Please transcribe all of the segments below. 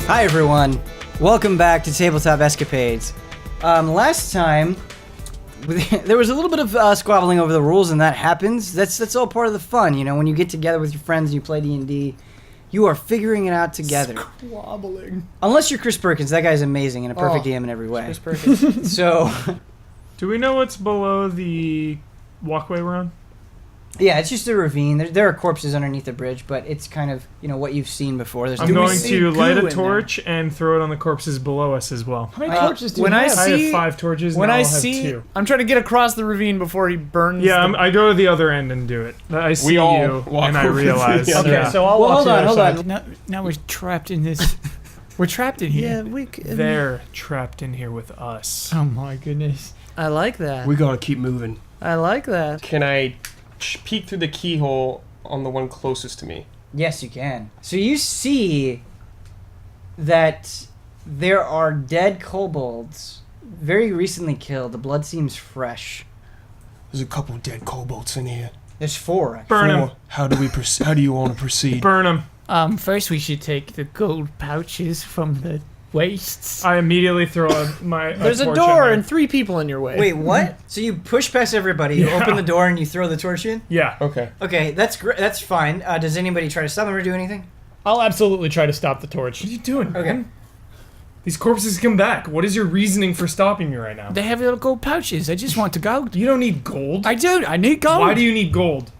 Hi everyone, welcome back to Tabletop Escapades. Last time, there was a little bit of squabbling over the rules, and that happens. That's all part of the fun, you know, when you get together with your friends and you play D&D, you are figuring it out together. Squabbling. Unless you're Chris Perkins, that guy's amazing and a perfect DM in every way. Chris Perkins. So, do we know what's below the walkway we're on? yeah, it's just a ravine. There are corpses underneath the bridge, but it's kind of, you know, what you've seen before. I'm going to light a torch and throw it on the corpses below us as well. How many torches do you have? I have 5 torches, now I'll have 2. I'm trying to get across the ravine before he burns. Yeah, I go to the other end and do it. I see you, and I realize. Okay, yeah. so I'll hold on. Now we're trapped in this. We're trapped in here. They're trapped in here with us. Oh my goodness. I like that. We gotta keep moving. I like that. Can I peek through the keyhole on the one closest to me? Yes, you can. So you see that there are dead kobolds, very recently killed. The blood seems fresh. There's a couple dead kobolds in here. There's 4. Actually. Burn them. How do you want to proceed? Burn them. First we should take the gold pouches from the wastes. I immediately throw There's a torch door in and 3 people in your way. Wait, what? So you push past everybody, you Yeah. open the door, and you throw the torch in? Yeah. Okay. Okay, that's great. That's fine. Does anybody try to stop them or do anything? I'll absolutely try to stop the torch. What are you doing? Okay. Man? These corpses come back. What is your reasoning for stopping me right now? They have little gold pouches. I just want the gold. You don't need gold. I do. I need gold. Why do you need gold?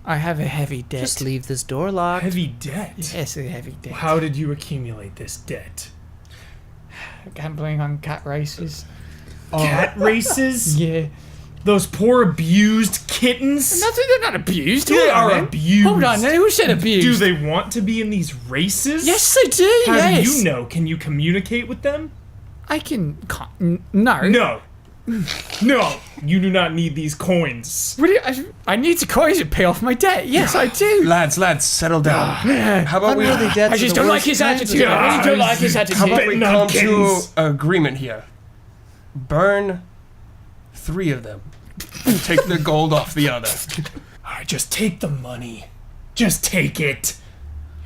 I have a heavy debt. Just leave this door locked. Heavy debt. Yes, a heavy debt. How did you accumulate this debt? Gambling on cat races. Cat races? Yeah. Those poor abused kittens? They're not abused. They Hold on, are man. abused. Hold on, now, who said abused? Do they want to be in these races? Yes, they do. How yes. do you know? Can you communicate with them? I can. No. No. No. You do not need these coins. What do you, I need the coins to pay off my debt. Yes, I do. Lads, settle down. How about I just don't like his attitude. I really don't like his attitude. How about we Spitting come on to kittens. an agreement here? Burn 3 of them. Take the gold off the other. Alright, just take the money. Just take it.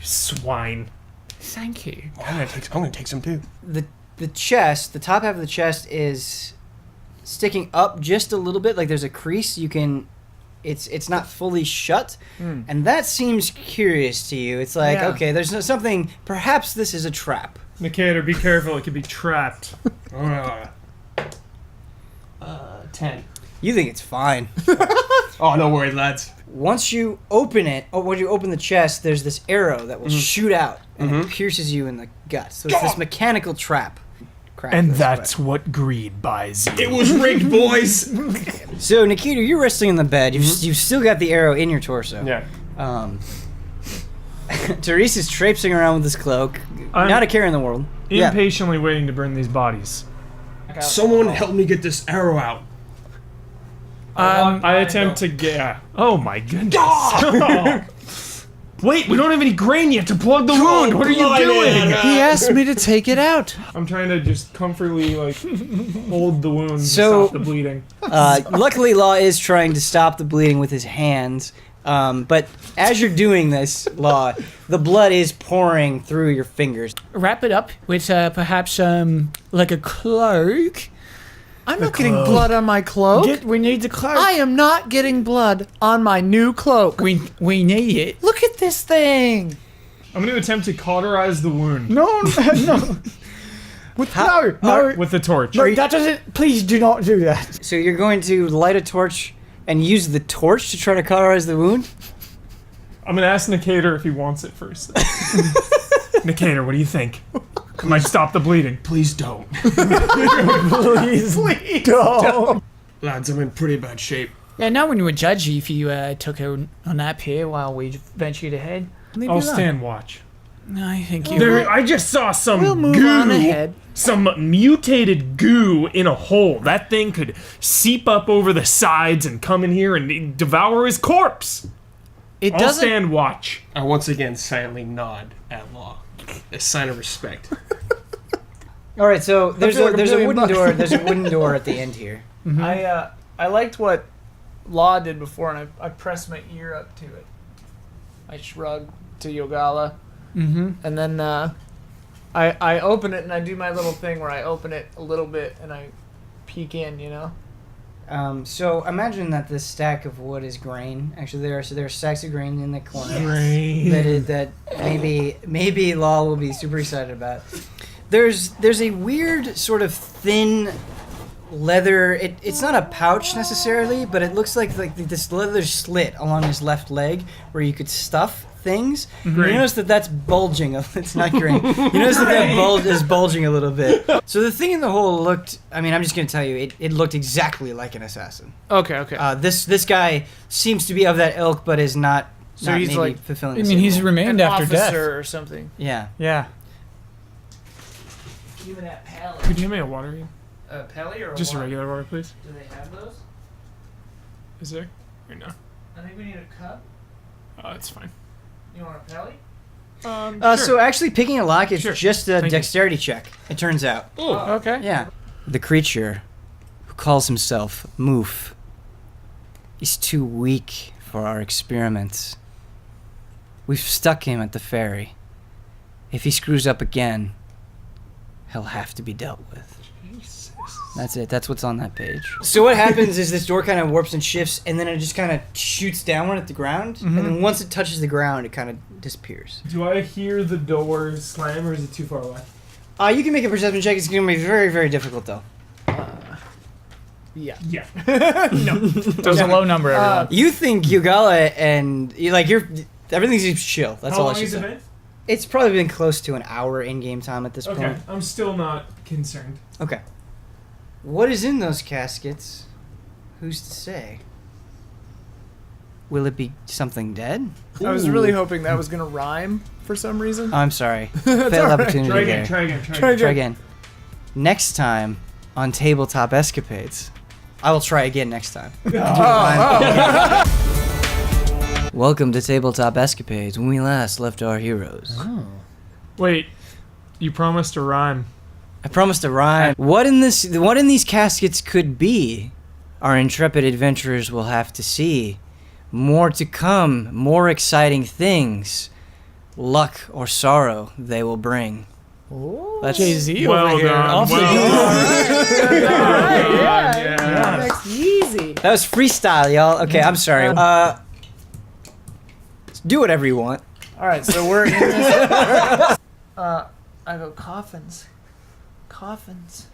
You swine. Thank you. I'm gonna take some too. The chest, the top half of the chest is sticking up just a little bit. Like there's a crease. You can. It's not fully shut, and that seems curious to you. It's like, Yeah. okay, there's something. Perhaps this is a trap. Nicator, be careful. It could be trapped. 10. You think it's fine. Oh, no worries, lads. Once you open it, when you open the chest, there's this arrow that will shoot out, and it pierces you in the gut. So it's this mechanical trap. Crap, And this that's what greed buys you. It was rigged, boys. way. So Nikita, you're resting in the bed. You've still got the arrow in your torso. Yeah. Therese is traipsing around with his cloak, not a care in the world. Impatiently waiting to burn these bodies. Someone help me get this arrow out. I attempt to get. Oh my goodness. Wait, we don't have any grain yet to plug the wound. What are you doing? He asked me to take it out. I'm trying to just comfortably hold the wound to So- stop the bleeding. Luckily, Law is trying to stop the bleeding with his hands. But as you're doing this, Law, the blood is pouring through your fingers. Wrap it up with perhaps like a cloak. I'm not getting blood on my cloak. We need the cloak. I am not getting blood on my new cloak. We need it. Look at this thing. I'm going to attempt to cauterize the wound No. No, with the torch. no, that doesn't. Please do not do that. So you're going to light a torch and use the torch to try to cauterize the wound? I'm going to ask Nicator if he wants it first. Nicator, what do you think? It might stop the bleeding. Please don't. Please don't. Lads, I'm in pretty bad shape. Yeah, no one would judge you if you took a nap here while we ventured ahead. I'll stand watch. I think you. I just saw some We'll move goo. on ahead. Some mutated goo in a hole. That thing could seep up over the sides and come in here and devour his corpse. It I'll doesn't. stand watch. I once again silently nod at Law. A sign of respect. All right, so there's feel like a $1 wooden million door. There's a wooden door at the end here. I liked what Law did before, and I pressed my ear up to it. I shrugged to Yogala, and then I open it and I do my little thing where I open it a little bit and I peek in, you know? So imagine that this stack of wood is grain. Actually, there are stacks of grain in the corner. Grain. That maybe Law will be super excited about. There's a weird sort of thin leather. It's not a pouch necessarily, but it looks like this leather slit along his left leg where you could stuff things. You notice that's bulging. It's not grain. You notice that bulge is bulging a little bit. So the thing in the hole looked. I mean, I'm just gonna tell you, it looked exactly like an assassin. Okay. This guy seems to be of that ilk, but is not. So not he's maybe like- fulfilling. I the mean, same he's role. remained An after death. officer or something. Yeah. Yeah. Give me that pallet. Could you give me a water? Pelly or Just a what? regular water, please. Do they have those? Is there? Or no? I think we need a cup. It's fine. You want a pelly? Sure. So actually, picking a lock is Sure. just a Thank you. dexterity check. It turns out. Oh, Okay. Yeah. The creature, who calls himself Moof, is too weak for our experiments. We've stuck him at the ferry. If he screws up again, he'll have to be dealt with. That's it. That's what's on that page. So what happens is this door kind of warps and shifts, and then it just kind of shoots downward at the ground, and then once it touches the ground, it kind of disappears. Do I hear the door slam, or is it too far away? You can make a perception check. It's going to be very, very difficult, though. Yeah. Yeah. There's a low number, everyone. You think Yugala and everything seems chill. That's How all I long should has it say. been? It's probably been close to an hour in-game time at this Okay, point. I'm still not concerned. Okay. What is in those caskets? Who's to say? Will it be something dead? I was really hoping that was gonna rhyme for some reason. Oh, I'm sorry. That's Failed all right. opportunity Try there. again, try again, try Try again. Try again. Next time on Tabletop Escapades. I will try again next time. Welcome to Tabletop Escapades, when we last left our heroes. Wait, you promised a rhyme. I promised a rhyme. What in these caskets could be? Our intrepid adventurers will have to see. More to come, more exciting things. Luck or sorrow they will bring. That's Jay-Z Well over here. done, Off the well dome. Yeah. That's easy. That was freestyle, y'all. Okay, I'm sorry. Do whatever you want. All right, so we're in this. I go coffins. Coffins.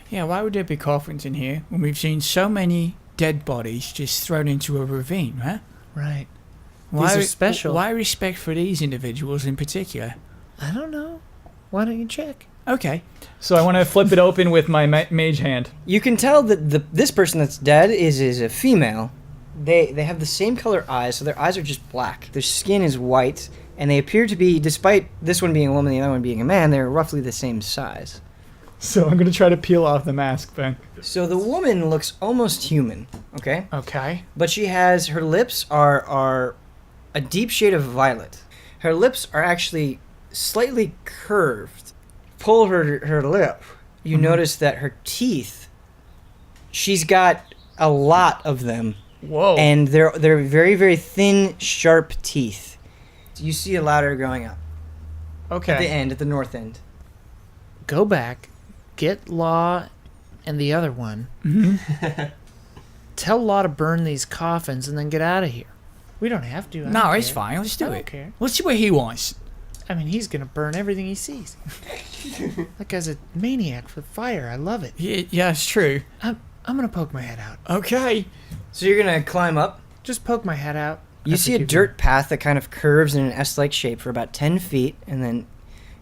Yeah, why would there be coffins in here when we've seen so many dead bodies just thrown into a ravine, huh? Right. Why, These are special. Why respect for these individuals in particular? I don't know. Why don't you check? Okay. So I want to flip it open with my mage hand. You can tell that this person that's dead is a female. They have the same color eyes, so their eyes are just black. Their skin is white, and they appear to be, despite this one being a woman and the other one being a man, they're roughly the same size. So I'm going to try to peel off the mask then. So the woman looks almost human, okay? Okay. But she has, her lips are a deep shade of violet. Her lips are actually slightly curved. Pull her lip, you notice that her teeth, she's got a lot of them. Whoa. And they're very, very thin, sharp teeth. You see a ladder going up okay. at the end, at the north end. Go back, get Law and the other one. Tell Law to burn these coffins and then get out of here. We don't have to. I No, don't it's care. fine. Let's do I don't it. care. Let's see what he wants. I mean, he's gonna burn everything he sees. That guy's a maniac for fire. I love it. Yeah, it's true. I'm gonna poke my head out. Okay. So you're gonna climb up. Just poke my head out. You see a dirt path that kind of curves in an S-like shape for about 10 feet and then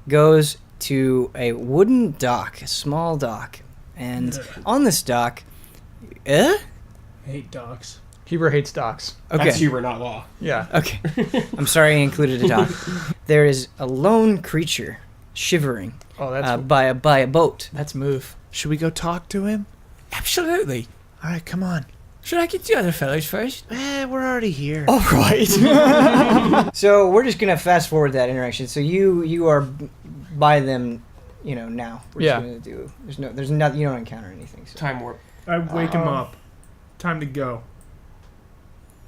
goes to a wooden dock, a small dock. And on this dock, I hate dogs. Huber hates docs. Okay. That's Huber, not Law. Yeah. Okay. I'm sorry I included a dock. There is a lone creature shivering Oh, that's by a boat. that's move. Should we go talk to him? Absolutely. All right, come on. Should I get the other fellows first? We're already here. All right. So we're just gonna fast forward that interaction. So you are by them, now. We're Yeah. just gonna do. There's nothing. You don't encounter anything. So. Time warp. I wake him up. Time to go.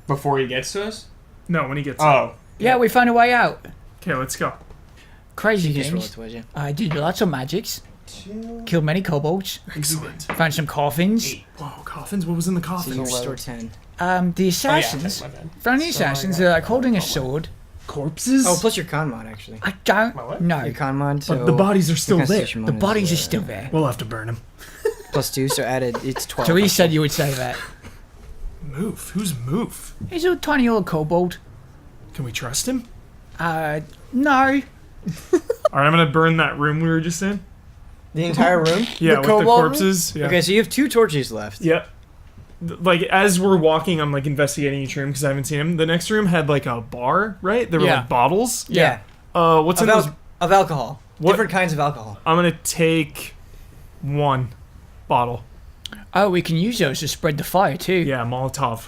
Before he gets to us? No, when he gets up. Oh. Yeah, we found a way out. Okay, let's go. crazy You just roll it things. towards you. I did lots of magics. 2. Killed many kobolds. Excellent. Found some coffins. Whoa, coffins? What was in the So coffins? you restore 10. The assassins. my bad. Found the assassins. They're like holding a sword. Corpses? Oh, plus your con mod, actually. I don't My what? know. Your con mod, so... But the bodies are still your there. constitution The mod bodies are is, still there. We'll have to burn them. +2, so added, it's 12. So he said you would say that. Move? Who's Move? He's a tiny little kobold. Can we trust him? No. Alright, I'm gonna burn that room we were just in. The entire room? Yeah, with the kobold room? corpses. Yeah. Okay, so you have 2 torches left. Yep. Like, as we're walking, I'm, like, investigating each room because I haven't seen him. The next room had, like, a bar, right? There were, Yeah. like, bottles. Yeah. What's in those? Of alcohol. What- Different kinds of alcohol. I'm gonna take 1 bottle. Oh, we can use those to spread the fire too. Yeah, Molotov.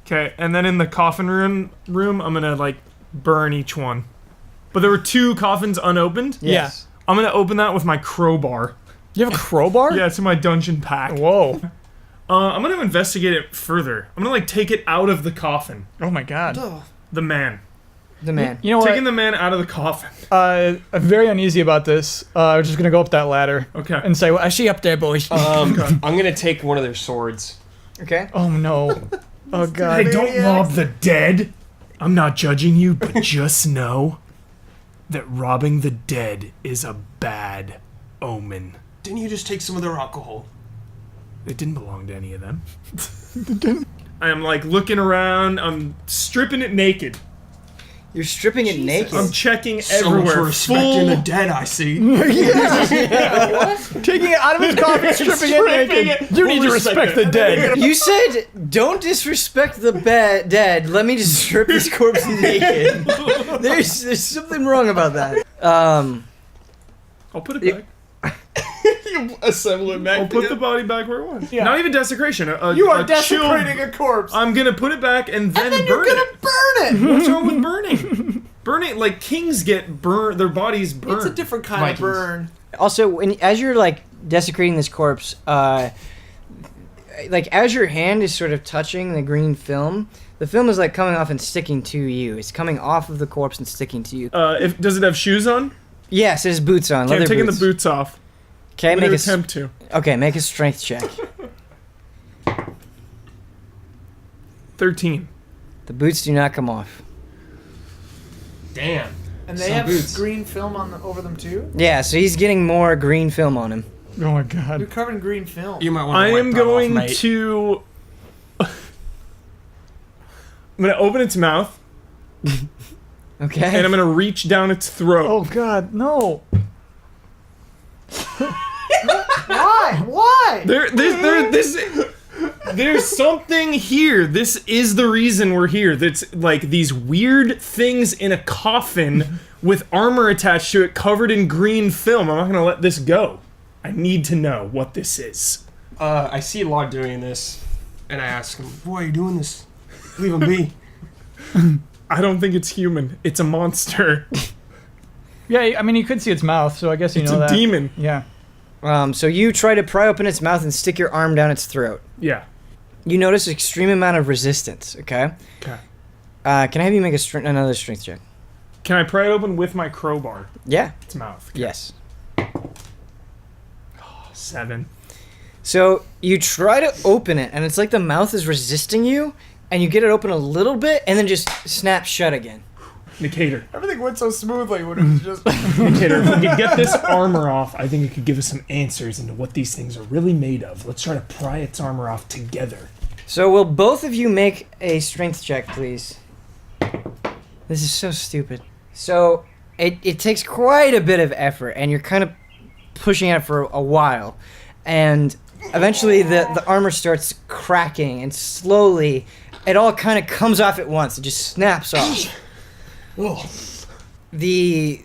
Okay, and then in the coffin room, I'm gonna, like, burn each one. But there were 2 coffins unopened. Yes. I'm gonna open that with my crowbar. You have a crowbar? Yeah, it's in my dungeon pack. Whoa. I'm gonna investigate it further. I'm gonna, like, take it out of the coffin. Oh my god. The man. The man. You know what? Taking the man out of the coffin. I'm very uneasy about this. I'm just gonna go up that ladder Okay. and say, well, I see up there, boys. I'm gonna take one of their swords. Okay. Oh no. Oh god. Hey, don't rob the dead. I'm not judging you, but just know that robbing the dead is a bad omen. Didn't you just take some of their alcohol? It didn't belong to any of them. I'm like looking around. I'm stripping it naked. You're stripping it naked. I'm checking So much for everywhere. respecting the dead, I see. Taking it out of his coffin, stripping it naked. You need to respect the dead. You said, don't disrespect the dead. Let me just strip this corpse naked. There's something wrong about that. I'll put it back. You assemble it back I'll put the body back where it was. Yeah. Not even desecration. You are a desecrating chilled- a corpse. I'm gonna put it back and then burn You're gonna it. burn it. What's wrong with burning? Burning, like kings get burned, their bodies burned. It's a different kind Vikings. of burn. Also, as you're like desecrating this corpse, like as your hand is sort of touching the green film, the film is like coming off and sticking to you. It's coming off of the corpse and sticking to you. Does it have shoes on? Yes, it has boots on. Okay, I'm Leather taking boots. the boots off. Okay, I'm make gonna a attempt to. okay, make a strength check. 13. The boots do not come off. Damn. And they Some have boots. green film over them too. Yeah, so he's getting more green film on him. You're Oh my god. covered in green film. You might want to I wipe am that off, going mate. to. I'm gonna open its mouth Okay. and I'm gonna reach down its throat. Oh god, no. Why? Why? There's something here. This is the reason we're here. That's like these weird things in a coffin with armor attached to it, covered in green film. I'm not gonna let this go. I need to know what this is. I see Law doing this, and I ask him, "Why are you doing this? Leave him be." I don't think it's human. It's a monster. Yeah, I mean, you could see its mouth, so I guess you It's know a that. demon. Yeah. So you try to pry open its mouth and stick your arm down its throat. Yeah. You notice extreme amount of resistance. Okay. Okay. Can I have you make another strength check? Can I pry it open with my crowbar? Yeah. Its mouth. Yes. 7. So you try to open it, and it's like the mouth is resisting you, and you get it open a little bit, and then just snap shut again. Nicator. Everything went so smoothly when it was just. Nicator, if we could get this armor off, I think it could give us some answers into what these things are really made of. Let's try to pry its armor off together. So will both of you make a strength check, please? This is so stupid. So it takes quite a bit of effort, and you're kind of pushing at it for a while, and eventually the armor starts cracking, and slowly it all kind of comes off at once. It just snaps off. The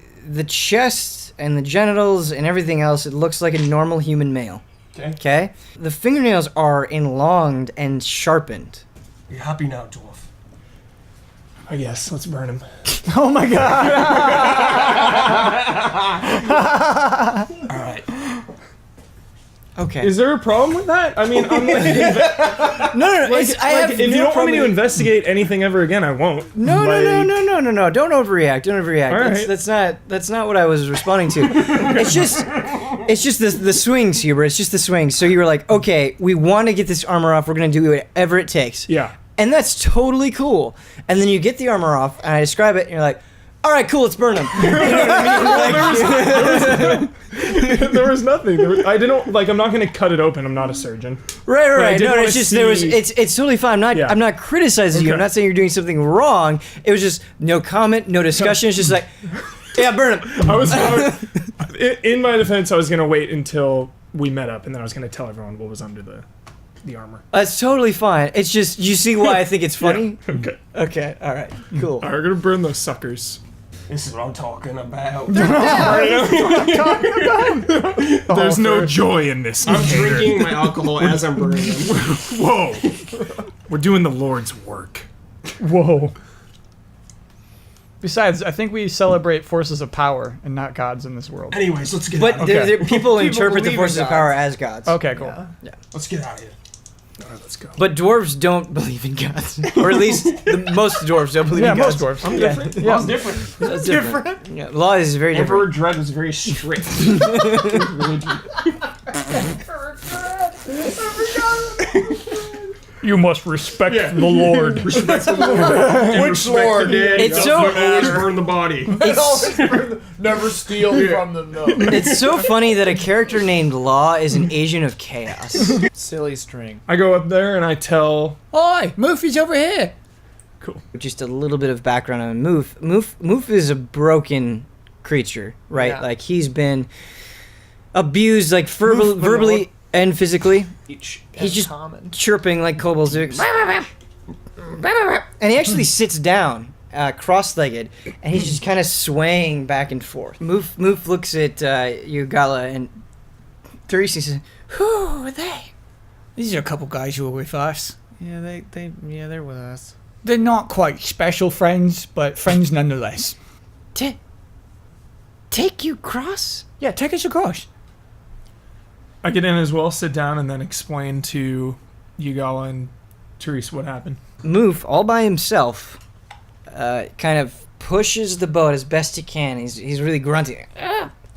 chest and the genitals and everything else, it looks like a normal human male. Okay? The fingernails are enlonged and sharpened. You're happy now, dwarf. I guess. Let's burn him. Oh my god! All right. Okay. Is there a problem with that? I mean, I'm like, no. like, I have if you no don't want me to problem- investigate anything ever again, I won't. No. Don't overreact. Don't overreact. All right. That's not what I was responding to. It's just the swings, Hubert. It's just the swings. So you were like, okay, we want to get this armor off. We're gonna do whatever it takes. Yeah. And that's totally cool. And then you get the armor off, and I describe it, and you're like, all right, cool, let's burn them. You know what I mean? There was nothing. I didn't like. I'm not going to cut it open. I'm not a surgeon. Right. I did No, wanna it's just there was. see- It's totally fine. I'm not criticizing you. I'm Okay. not saying you're doing something wrong. It was just no comment, no discussion. It's just like, yeah, burn them. I was. In my defense, I was going to wait until we met up, and then I was going to tell everyone what was under the armor. That's totally fine. It's just you see why I think it's funny. Yeah, okay. Okay. All right. Cool. All right, we're going to burn those suckers. This is what I'm talking about. There's no joy in this. I'm Gator. drinking my alcohol as I'm burning them. Whoa. We're doing the Lord's work. Whoa. Besides, I think we celebrate forces of power and not gods in this world. Anyways, let's get But out of there, here. people interpret the believe in forces of gods. power as gods. Okay, cool. Let's get out of here. All right, let's go. But dwarves don't believe in gods, or at least most dwarves don't believe Yeah, in most gods. dwarves. I'm different. Yeah. I'm different. That's different. Yeah, law is very Emperor different. Dread was very strict. You must respect Yeah. the Lord. Respect the Lord. Which Lord? It's so- always burn the body. Never steal from them, though. It's so funny that a character named Law is an agent of chaos. Silly string. I go up there and I tell. Oi, Moofy's over here. Cool. Just a little bit of background on Moof. Moof is a broken creature, right? Yeah. Like he's been abused, like Moof, verbally and physically. Each. He's just common. chirping like kobolds do. And he actually sits down, cross-legged, and he's just kind of swaying back and forth. Moof looks at Yugala and Teresa says, "Who are they?" These are a couple guys who were with us. Yeah, they're with us. They're not quite special friends, but friends nonetheless. Take you cross? Yeah, take us across. I get in as well, sit down, and then explain to Yugala and Therese what happened. Moof, all by himself, kind of pushes the boat as best he can. He's really grunting.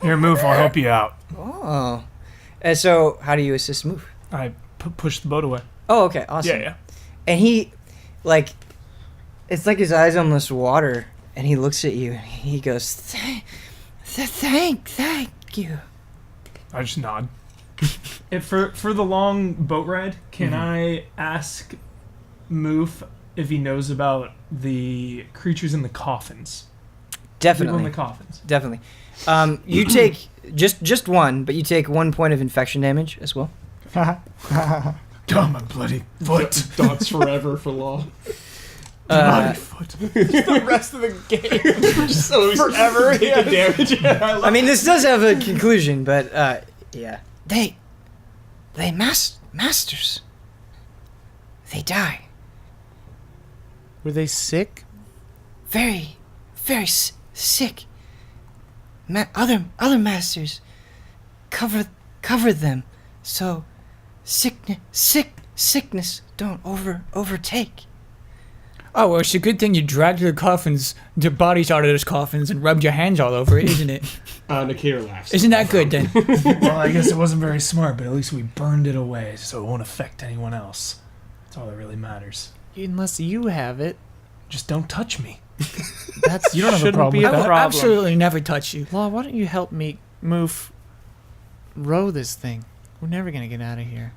Here, move. I'll help you out. Oh. And so, how do you assist Moof? I push the boat away. Oh, okay, awesome. Yeah. And he, like, it's like his eyes on this water, and he looks at you, and he goes, thank you. I just nod. For the long boat ride, can I ask Moof if he knows about the creatures in the coffins? People in Definitely. the coffins. Definitely. You take just one, but you take 1 point of infection damage as well. Oh, my bloody foot. Dots forever for law. Bloody foot. The rest of the game. Just forever. Take the damage. I mean, this does have a conclusion, but yeah. They masters. They die. Were they sick? Very sick. Other masters covered them, so sickness don't overtake. Oh, well, it's a good thing you dragged the bodies out of those coffins and rubbed your hands all over it, isn't it? Nikator laughs. Isn't that good, then? Well, I guess it wasn't very smart, but at least we burned it away so it won't affect anyone else. That's all that really matters. Unless you have it. Just don't touch me. That's You don't have a shouldn't problem be with a I that? will problem. absolutely never touch you. Law, why don't you help me row this thing? We're never gonna get out of here.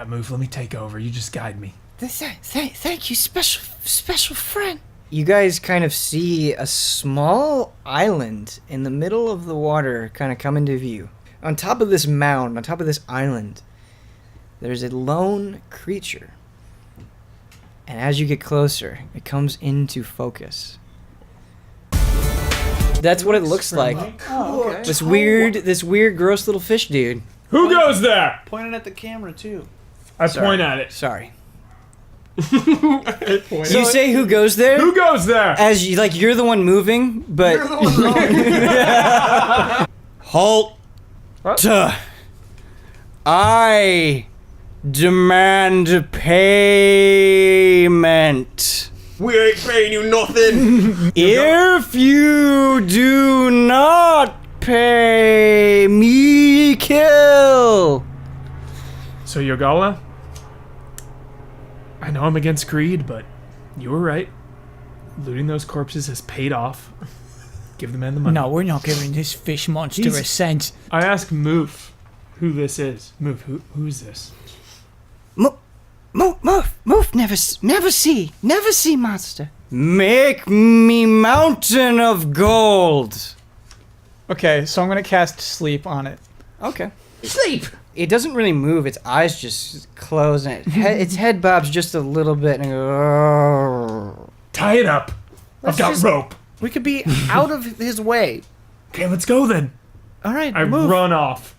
Move, let me take over. You just guide me. Thank you, special friend. You guys kind of see a small island in the middle of the water kind of come into view. On top of this mound, on top of this island, there's a lone creature. And as you get closer, it comes into focus. That's what it looks like. Oh, okay. This weird, gross little fish dude. Who goes there? Pointing at the camera too. I Sorry. point at it. Sorry. Point. You say who goes there? Who goes there? As you, like, you're the one moving, but You're the one wrong. halt. What? I demand payment. We ain't paying you nothing. If you do not pay me, kill. So Yogala, I know I'm against greed, but you were right. Looting those corpses has paid off. Give the man the money. No, we're not giving this fish monster a cent. I asked Moof who this is. Moof, who's this? Move, never see monster. Make me mountain of gold. Okay, so I'm gonna cast sleep on it. Okay. Sleep. It doesn't really move. Its eyes just close, and its head bobs just a little bit. And Tie it up. I've got rope. We could be out of his way. Okay, let's go then. All right, I move. run off.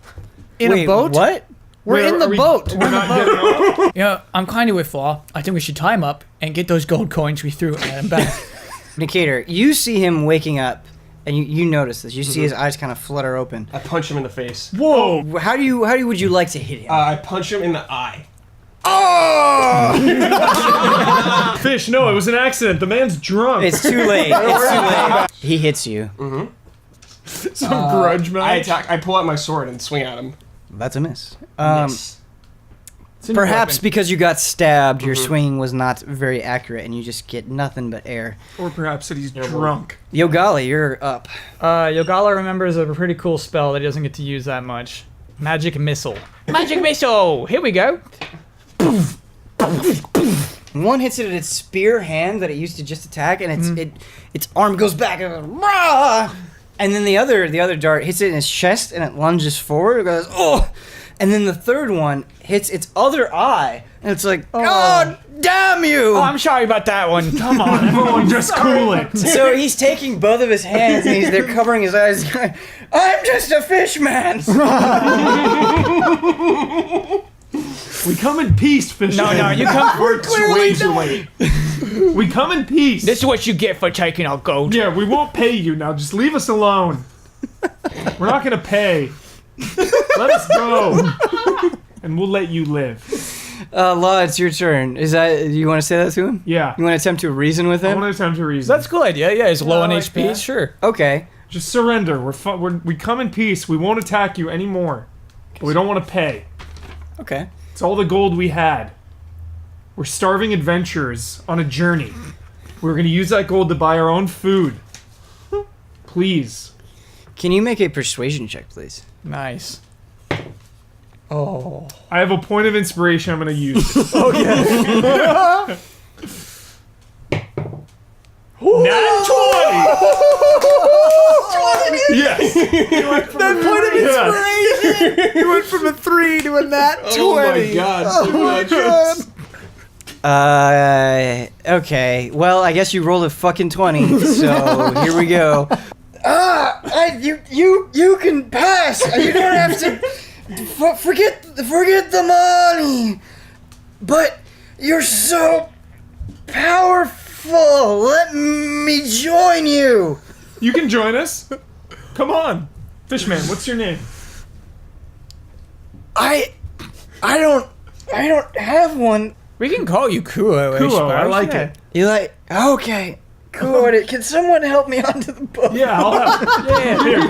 In a boat? What? We're in the boat. We're not getting off? Yeah, I'm kind of with Flaw. I think we should tie him up and get those gold coins we threw at him back. Nicator, you see him waking up, and you notice this. You see his eyes kind of flutter open. I punch him in the face. Whoa! How would you like to hit him? I punch him in the eye. Oh! Fish, no, it was an accident. The man's drunk. It's too late. It's too late. He hits you. Some grudge match. I attack. I pull out my sword and swing at him. That's a miss. Miss. Perhaps because you got stabbed, your swinging was not very accurate, and you just get nothing but air. Or perhaps that he's drunk. Yogali, you're up. Yogala remembers a pretty cool spell that he doesn't get to use that much. Magic missile. Magic missile! Here we go. One hits it at its spear hand that it used to just attack, and its arm goes back and rah! And then the other dart hits it in its chest, and it lunges forward. It goes oh, and then the third one hits its other eye, and it's like God damn you! Oh, I'm sorry about that one. Come on, everyone, just cool it. So he's taking both of his hands, and they're covering his eyes. I'm just a fish man. We come in peace, fish. No, you come. We're way too late. We come in peace. This is what you get for taking our gold. Yeah, we won't pay you now. Just leave us alone. We're not gonna pay. Let us go, and we'll let you live. Law, it's your turn. Is that you want to say that to him? Yeah. You want to attempt to reason with I him? want to attempt to reason. That's a cool idea. Yeah, he's low on like HP. that. Sure. Okay. Just surrender. We come in peace. We won't attack you anymore. But we don't want to pay. Okay. It's all the gold we had. We're starving adventurers on a journey. We're going to use that gold to buy our own food. Please. Can you make a persuasion check, please? Nice. I have a point of inspiration I'm going to use. Nat 20! Yes! That point of inspiration! He went from a 3 to a nat 20. Oh my god, so much. Okay. Well, I guess you rolled a fucking 20, so here we go. You can pass. You don't have to forget the money. But you're so powerful. Let me join you. You can join us. Come on. Fishman, what's your name? I don't have one. We can call you Kuo. Kuo, I like it. You like? Okay. Cool. Can someone help me onto the boat? Yeah, I'll have. Here.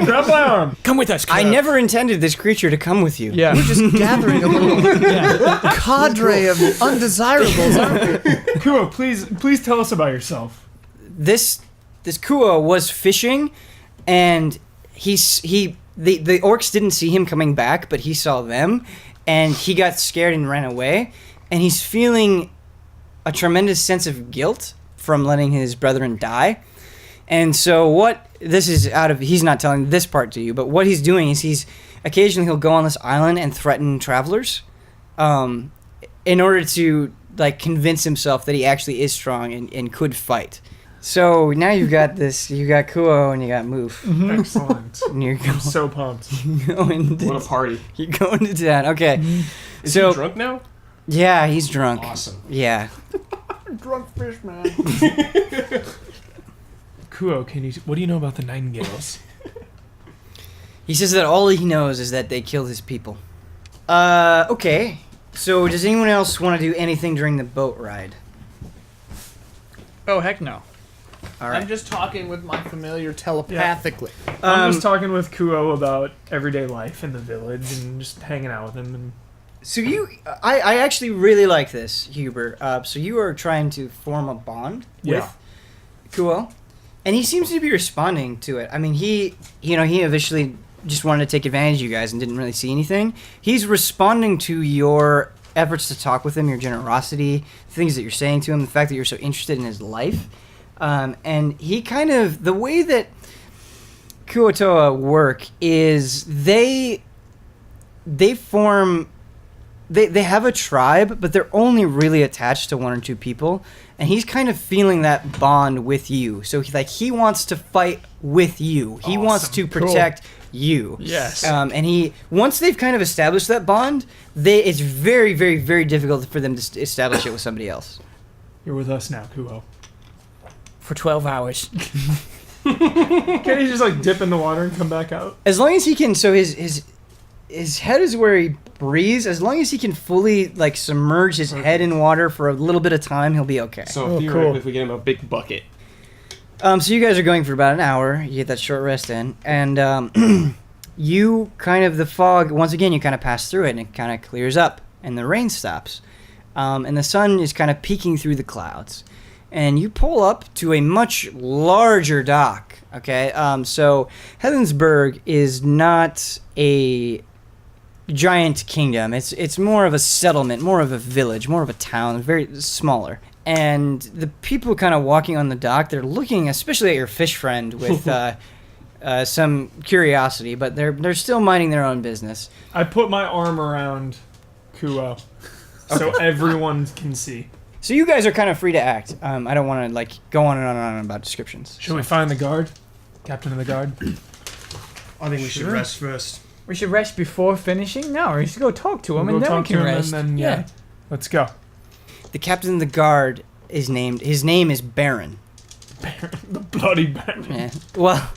Grab my arm. Come with us, Kuo. I never intended this creature to come with you. Yeah. We're just gathering a little cadre of undesirables, aren't we? Kuo, please tell us about yourself. This Kuo was fishing, and the orcs didn't see him coming back, but he saw them, and he got scared and ran away, and he's feeling a tremendous sense of guilt from letting his brethren die. And so he's not telling this part to you, but what he's doing is he's occasionally he'll go on this island and threaten travelers in order to like convince himself that he actually is strong and could fight. So now you got Kuo and you got Moof. Excellent. And you're I'm so pumped. going What a party. you're going to town. Okay. Is So he drunk now? yeah, he's drunk. Awesome. Yeah. Drunk fish man. Kuo, what do you know about the Nightingales? He says that all he knows is that they killed his people. Okay. So does anyone else want to do anything during the boat ride? Oh, heck no. All right. I'm just talking with my familiar telepathically. I'm just talking with Kuo about everyday life in the village and just hanging out with him. And So I actually really like this, Huber. So you are trying to form a bond with Kuo, and he seems to be responding to it. I mean, he eventually just wanted to take advantage of you guys and didn't really see anything. He's responding to your efforts to talk with him, your generosity, things that you're saying to him, the fact that you're so interested in his life. And he kind of, the way that Kuotoa work is they form, they have a tribe, but they're only really attached to one or two people. And he's kind of feeling that bond with you. So he wants to fight with you. He wants to protect you. Yes. And once they've kind of established that bond, it's very, very, very difficult for them to establish it with somebody else. you're with us now, Kuo. For 12 hours. Can he just like dip in the water and come back out? As long as he can, so his head is where he breathes. As long as he can fully like submerge his head in water for a little bit of time, he'll be okay. So Oh, theoretically, cool. if we get him a big bucket. So you guys are going for about an hour. You get that short rest in, and you kind of the fog once again. You kind of pass through it, and it kind of clears up, and the rain stops, and the sun is kind of peeking through the clouds, and you pull up to a much larger dock. Okay, so Helensburg is not a giant kingdom. It's more of a settlement, more of a village, more of a town, very smaller. And the people kind of walking on the dock, they're looking especially at your fish friend with some curiosity, but they're still minding their own business. I put my arm around Kuo so everyone can see. So you guys are kind of free to act. I don't want to like go on and on and on about descriptions. Should we find the guard? Captain of the guard? I think we should rest first. We should rest before finishing? No, we should go talk to him We'll and go then we talk can to him rest. and then, yeah. Let's go. The captain of the guard is named. His name is Baron. The bloody Baron. Yeah. Well,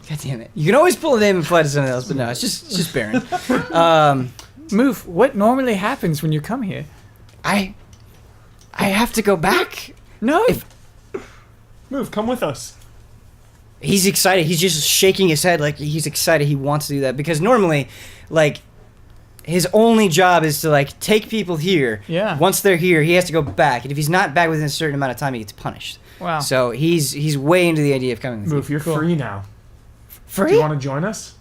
god damn it. You can always pull a name and apply to something else, but no, it's just Baron. Move, what normally happens when you come here? I have to go back. No. Move, come with us. He's excited. He's just shaking his head like he's excited. He wants to do that because normally, like, his only job is to like take people here. Yeah. Once they're here, he has to go back, and if he's not back within a certain amount of time, he gets punished. Wow. So he's way into the idea of coming with Move, you're Cool. free now. Do Free? you want to join us?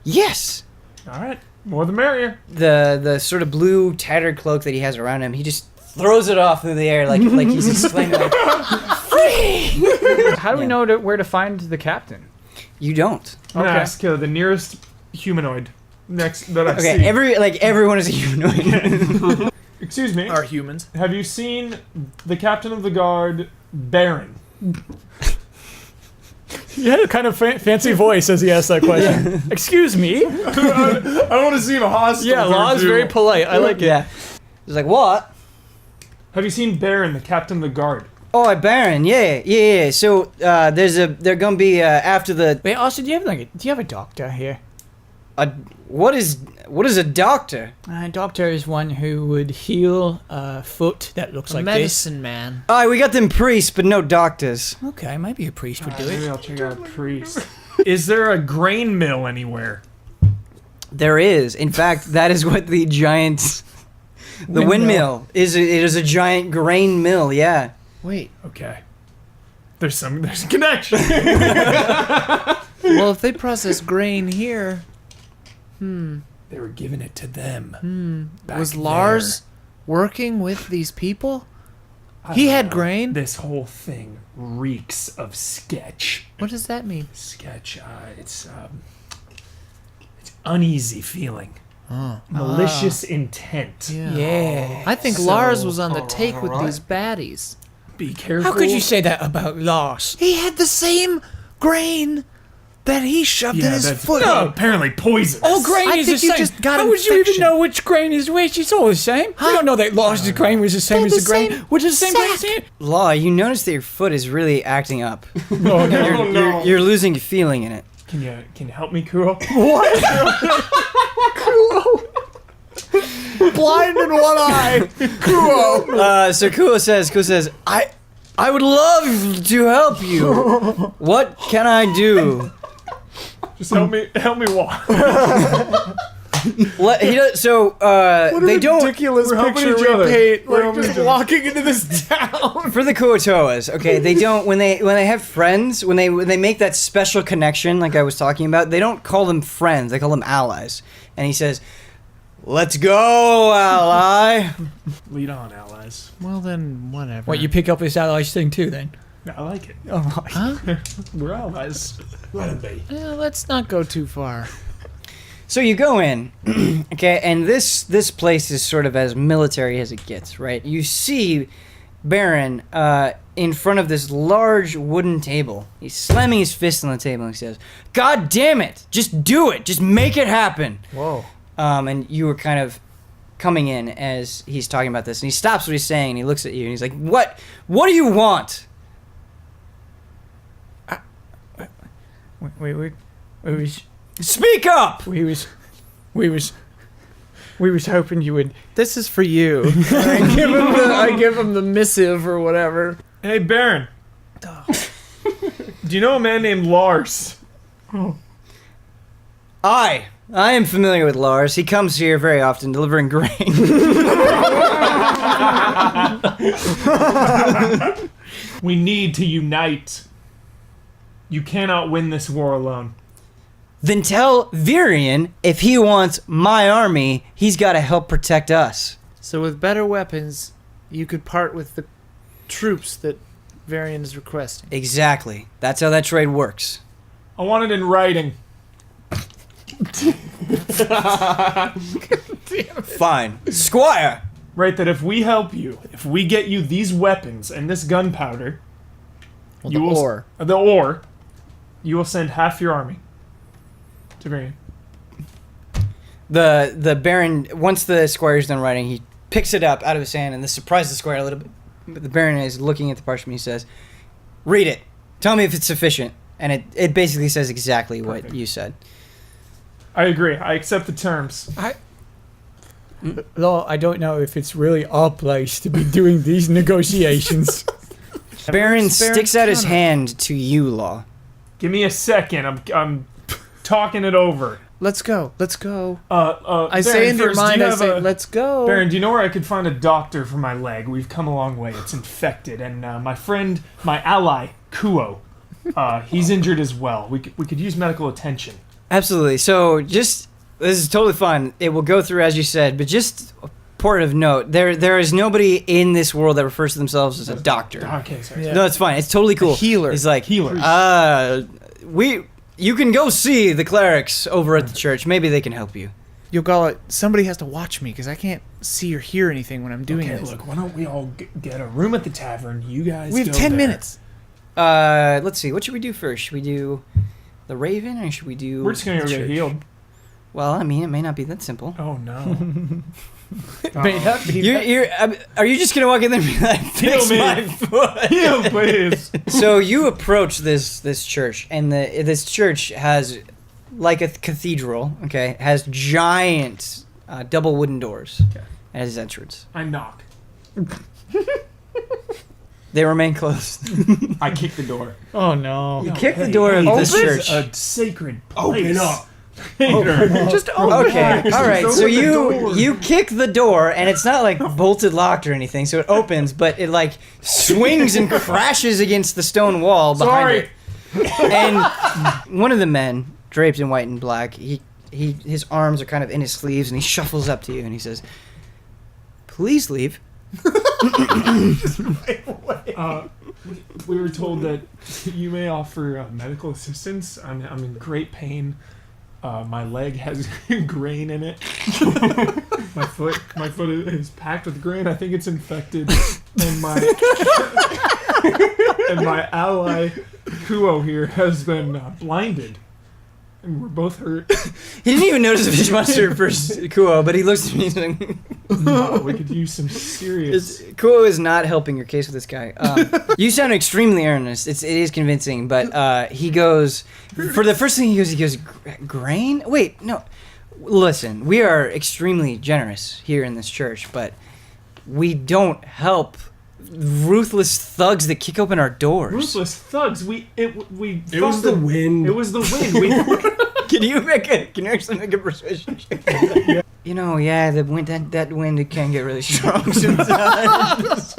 Yes. All right. More the merrier. The sort of blue tattered cloak that he has around him, he just throws it off through the air like he's exclaiming like, free. How do we know where to find the captain? You don't. I'm gonna Okay. ask the nearest humanoid next that I Okay, see. everyone is a humanoid. Excuse me. Are humans? Have you seen the captain of the guard, Baron? He had a kind of fancy voice as he asked that question. Excuse me? I don't want to seem hostile. Yeah, Law's very polite. I like it. Yeah. He's like, what? Have you seen Baron, the captain of the guard? Oh, Baron, yeah. So they're gonna be after the. Wait, Austin, do you have a doctor here? What is a doctor? A doctor is one who would heal a foot that looks A like medicine man. Oh, we got them priests, but no doctors. this. Okay, maybe a priest would do Maybe it. I'll check out a priest. Is there a grain mill anywhere? There is, in fact, that is what the giant, the windmill is. It is a giant grain mill. Yeah. Wait. Okay. There's a connection. Well, if they process grain here, They were giving it to them. Back was Lars working with these people? He had grain. This whole thing reeks of sketch. What does that mean? Sketch. It's uneasy feeling. Malicious intent. Yeah. I think So- Lars was on the take with these baddies. Be careful. How could you say that about Lars? He had the same grain that he shoved in his foot. Apparently poisonous. All grain I is the think you same. just got How would you even infection. know which grain is which? It's all the same. We don't know that Lars' grain was the same They're as the the grain. same Which is the same grain as sack. here. Law, you notice that your foot is really acting up. Oh, no. You're losing feeling in it. Can you help me, Kuo? Blind in one eye. Kuo. So Kuo says, I would love to help you. What can I do? Just help me walk. They don't. Ridiculous We're helping picture each other. we paint. We're Like helping just each other. walking into this town. For the Kuotoas, okay, they don't when they have friends, when they make that special connection like I was talking about, they don't call them friends, they call them allies. And he says, "Let's go, ally." Lead on, allies. Well then, whatever. What, you pick up this allies thing too then? I like it. All right. Huh? We're allies. Let it be. Let's not go too far. So you go in, okay, and this place is sort of as military as it gets, right? You see Baron in front of this large wooden table. He's slamming his fist on the table and he says, "God damn it! Just do it! Just make it happen!" Whoa. And you were kind of coming in as he's talking about this, and he stops what he's saying and he looks at you and he's like, What do you want?" We was Speak up! we was hoping you would. This is for you. I give him the missive or whatever. Hey, Baron. Do you know a man named Lars? I am familiar with Lars. He comes here very often delivering grain. We need to unite. You cannot win this war alone. Then tell Virion if he wants my army, he's got to help protect us. So with better weapons, you could part with the troops that Varian is requesting. Exactly. That's how that trade works. I want it in writing. Fine. Squire! Right, that if we help you, if we get you these weapons and this gunpowder, Well, you the will ore. you will send half your army to Varian. The Baron, once the Squire's done writing, he picks it up out of his hand, and this surprises the Squire a little bit. But the Baron is looking at the parchment. He says, "Read it. Tell me if it's sufficient." And it basically says exactly what Perfect. you said. I agree. I accept the terms. Law, I don't know if it's really our place to be doing these negotiations. Baron Baron's sticks out his counter. hand to you, Law. Give me a second. I'm talking it over. Let's go. Let's go. I I say in your mind, I say, let's go. Baron, do you know where I could find a doctor for my leg? We've come a long way. It's infected, and my friend, my ally, Kuo, he's injured as well. We could use medical attention. Absolutely. So this is totally fine. It will go through as you said, but just a point of note, there is nobody in this world that refers to themselves as a doctor. Okay, sorry. Yeah. No, it's fine. It's totally cool. A healer. He's like, Healer. you can go see the clerics over at the church. Maybe they can help you. Yogala, somebody has to watch me because I can't see or hear anything when I'm doing Okay, this. look, why don't we all get a room at the tavern? You guys We have go 10 there. minutes. Let's see. What should we do first? Should we do the Raven or should we do? We're just gonna go the get church? healed. Well, I mean, it may not be that simple. Oh no. May not be Are you just gonna walk in there and be like, Heal "Fix me." my foot"? Heal, please. So you approach this church, and this church has, like a cathedral, okay, has giant double wooden doors at its entrance. I knock. They remain closed. I kick the door. Oh no. You kick the door of this This is church. a sacred Open place. up. Just open Okay, it. all right. Just So open the door. you kick the door, and it's not like bolted locked or anything. So it opens, but it like swings and crashes against the stone wall behind Sorry. it. And one of the men, draped in white and black, his arms are kind of in his sleeves, and he shuffles up to you, and he says, "Please leave." We were told that you may offer medical assistance. I'm in great pain. My leg has grain in it. my foot is packed with grain. I think it's infected. And my ally Kuo here has been blinded. And we're both hurt. He didn't even notice the fish monster first, Kuo, but he looks at me and he's like, Oh, we could use some serious. Kuo is not helping your case with this guy. You sound extremely earnest. It is convincing, but he goes, for the first thing he goes, grain? Wait, no. Listen, we are extremely generous here in this church, but we don't help ruthless thugs that kick open our doors. Ruthless thugs. It was the wind. It was the wind. Can you actually make a persuasion check? Yeah. You know, yeah, that wind it can get really strong sometimes.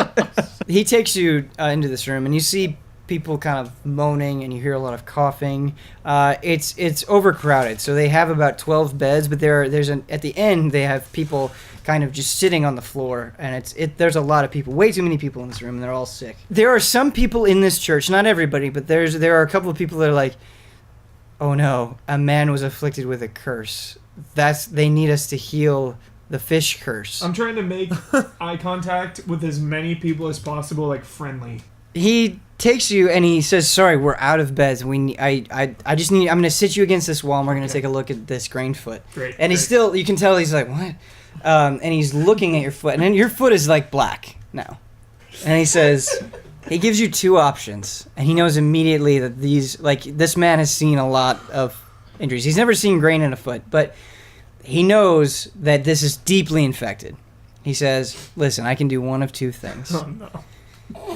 He takes you into this room, and you see people kind of moaning, and you hear a lot of coughing. It's overcrowded, so they have about 12 beds, but at the end they have people kind of just sitting on the floor, and there's a lot of people, way too many people in this room, and they're all sick. There are some people in this church, not everybody, but there are a couple of people that are like, oh no, a man was afflicted with a curse. They need us to heal the fish curse. I'm trying to make eye contact with as many people as possible, like friendly. He takes you and he says, sorry, we're out of beds. I'm going to sit you against this wall, and we're going to take a look at this grain foot. Great. And he's still, you can tell he's like, what? And he's looking at your foot, and then your foot is like black now. And he says, he gives you two options, and he knows immediately that this man has seen a lot of injuries. He's never seen grain in a foot, but he knows that this is deeply infected. He says, listen, I can do one of two things. Oh no.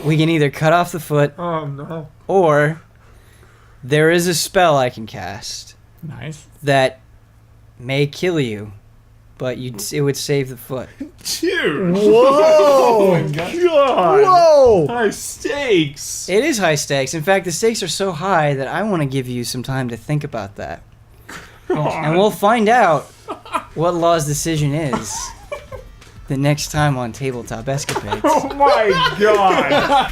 We can either cut off the foot, Oh no. or there is a spell I can cast Nice. that may kill you, but it would save the foot. Dude. Whoa! Oh my god. Whoa! High stakes. It is high stakes. In fact, the stakes are so high that I want to give you some time to think about that. And we'll find out what Law's decision is the next time on Tabletop Escapades. Oh my god.